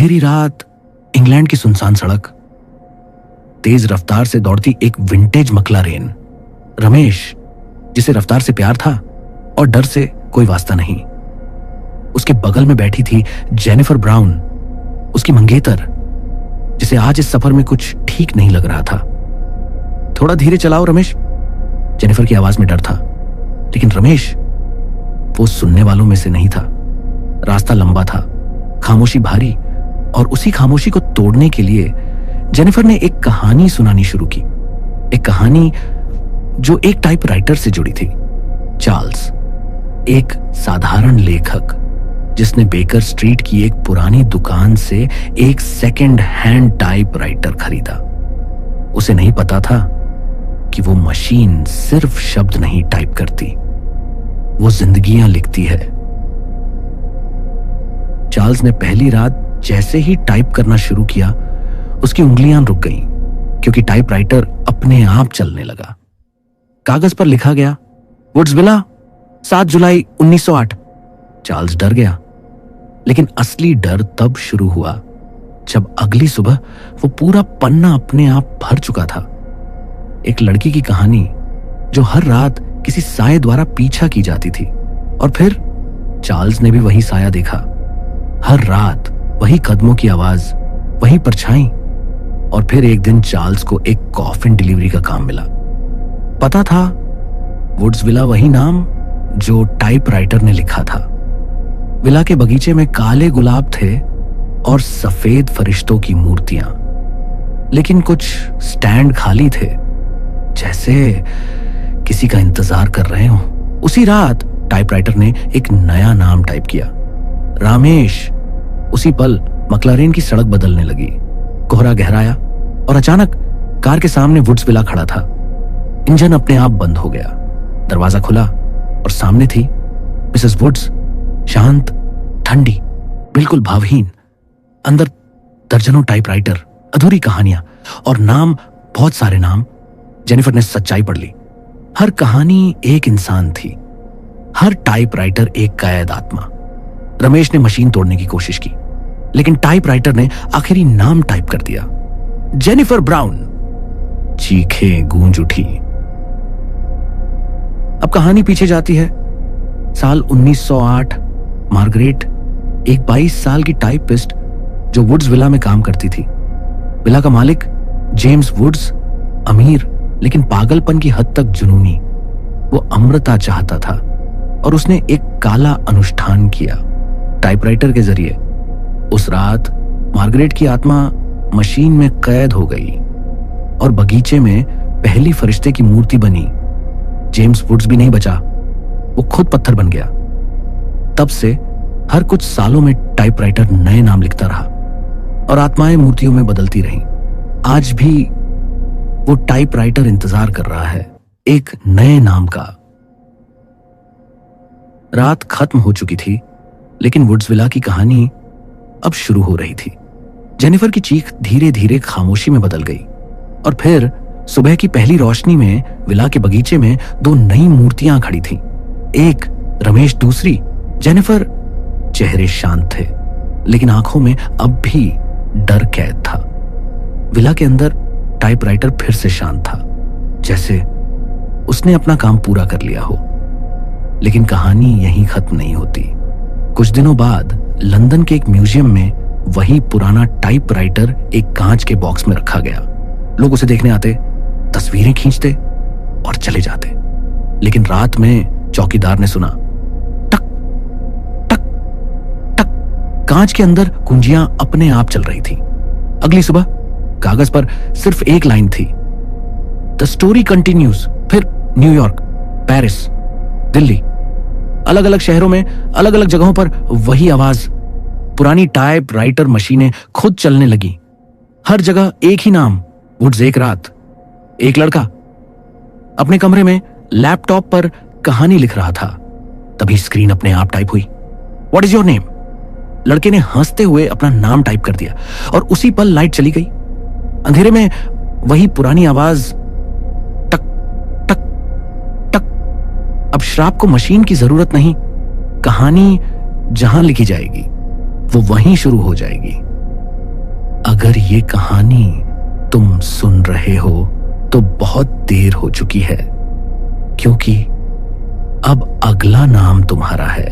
अंधेरी रात, इंग्लैंड की सुनसान सड़क, तेज रफ्तार से दौड़ती एक विंटेज मकलारेन। रमेश, जिसे रफ्तार से प्यार था और डर से कोई वास्ता नहीं, उसके बगल में बैठी थी जेनिफर ब्राउन, उसकी मंगेतर, जिसे आज इस सफर में कुछ ठीक नहीं लग रहा था। थोड़ा धीरे चलाओ रमेश, जेनिफर की आवाज में डर था, लेकिन रमेश वो सुनने वालों में से नहीं था। रास्ता लंबा था, खामोशी भारी, और उसी खामोशी को तोड़ने के लिए जेनिफर ने एक कहानी सुनानी शुरू की। एक कहानी जो एक टाइपराइटर से जुड़ी थी। चार्ल्स, एक साधारण लेखक जिसने बेकर स्ट्रीट की एक पुरानी दुकान से एक सेकंड हैंड टाइपराइटर खरीदा। उसे नहीं पता था कि वो मशीन सिर्फ शब्द नहीं टाइप करती, वो जिंदगियां लिखती है। चार्ल्स ने पहली रात जैसे ही टाइप करना शुरू किया, उसकी उंगलियां रुक गईं, क्योंकि टाइपराइटर अपने आप चलने लगा। कागज पर लिखा गया, वुड्सविला, 7 जुलाई 1908। चार्ल्स डर गया, लेकिन असली डर तब शुरू हुआ जब अगली सुबह वो पूरा पन्ना अपने आप भर चुका था। एक लड़की की कहानी जो हर रात किसी साये द्वारा पीछा की जाती थी, और फिर चार्ल्स ने भी वही साया देखा। हर रात वही कदमों की आवाज, वही परछाई। और फिर एक दिन चार्ल्स को एक कॉफिन डिलीवरी का काम मिला। पता था वुड्सविला वही नाम जो टाइपराइटर ने लिखा था। विला के बगीचे में काले गुलाब थे और सफेद फरिश्तों की मूर्तियां, लेकिन कुछ स्टैंड खाली थे, जैसे किसी का इंतजार कर रहे हो। उसी रात टाइपराइटर ने एक नया नाम टाइप किया, रामेश। उसी पल मकलारेन की सड़क बदलने लगी, कोहरा गहराया, और अचानक कार के सामने वुड्सविला खड़ा था। इंजन अपने आप बंद हो गया, दरवाजा खुला, और सामने थी मिसेस वुड्स, शांत, ठंडी, बिल्कुल भावहीन। अंदर दर्जनों टाइपराइटर, अधूरी कहानियां, और नाम, बहुत सारे नाम। जेनिफर ने सच्चाई पढ़ ली। हर कहानी एक इंसान थी, हर टाइपराइटर एक कैद आत्मा। रमेश ने मशीन तोड़ने की कोशिश की, लेकिन टाइपराइटर ने आखिरी नाम टाइप कर दिया, जेनिफर ब्राउन। चीखें गूंज उठी। अब कहानी पीछे जाती है। साल 1908। मार्गरेट, एक 22 साल की टाइपिस्ट जो वुड्सविला में काम करती थी। विला का मालिक जेम्स वुड्स, अमीर लेकिन पागलपन की हद तक जुनूनी। वो अमृता चाहता था, और उसने एक काला अनुष्ठान किया टाइपराइटर के जरिए। उस रात मार्गरेट की आत्मा मशीन में कैद हो गई, और बगीचे में पहली फरिश्ते की मूर्ति बनी। जेम्स वुड्स भी नहीं बचा, वो खुद पत्थर बन गया। तब से हर कुछ सालों में टाइपराइटर नए नाम लिखता रहा, और आत्माएं मूर्तियों में बदलती रहीं। आज भी वो टाइपराइटर इंतजार कर रहा है एक नए नाम का। रात खत्म हो चुकी थी, लेकिन वुड्सविला की कहानी अब शुरू हो रही थी। जेनिफर की चीख धीरे धीरे खामोशी में बदल गई, और फिर सुबह की पहली रोशनी में विला के बगीचे में 2 नई मूर्तियां खड़ी थीं। एक रमेश, दूसरी जेनिफर। चेहरे शांत थे, लेकिन आंखों में अब भी डर कैद था। विला के अंदर टाइपराइटर फिर से शांत था, जैसे उसने अपना काम पूरा कर लिया हो। लेकिन कहानी यहीं खत्म नहीं होती। कुछ दिनों बाद लंदन के एक म्यूजियम में वही पुराना टाइपराइटर एक कांच के बॉक्स में रखा गया। लोग उसे देखने आते, तस्वीरें खींचते और चले जाते। लेकिन रात में चौकीदार ने सुना, टक टक टक। कांच के अंदर कुंजियां अपने आप चल रही थी। अगली सुबह कागज पर सिर्फ एक लाइन थी, द स्टोरी कंटिन्यूज। फिर न्यूयॉर्क, पेरिस, दिल्ली, अलग अलग शहरों में अलग अलग जगहों पर वही आवाज। पुरानी टाइपराइटर मशीनें खुद चलने लगी। हर जगह एक ही नाम, वुड्स। एक रात एक लड़का अपने कमरे में लैपटॉप पर कहानी लिख रहा था। तभी स्क्रीन अपने आप टाइप हुई, व्हाट इज योर नेम। लड़के ने हंसते हुए अपना नाम टाइप कर दिया, और उसी पल लाइट चली गई। अंधेरे में वही पुरानी आवाज, टक टक टक। अब श्राप को मशीन की जरूरत नहीं, कहानी जहां लिखी जाएगी वो वहीं शुरू हो जाएगी। अगर ये कहानी तुम सुन रहे हो तो बहुत देर हो चुकी है, क्योंकि अब अगला नाम तुम्हारा है।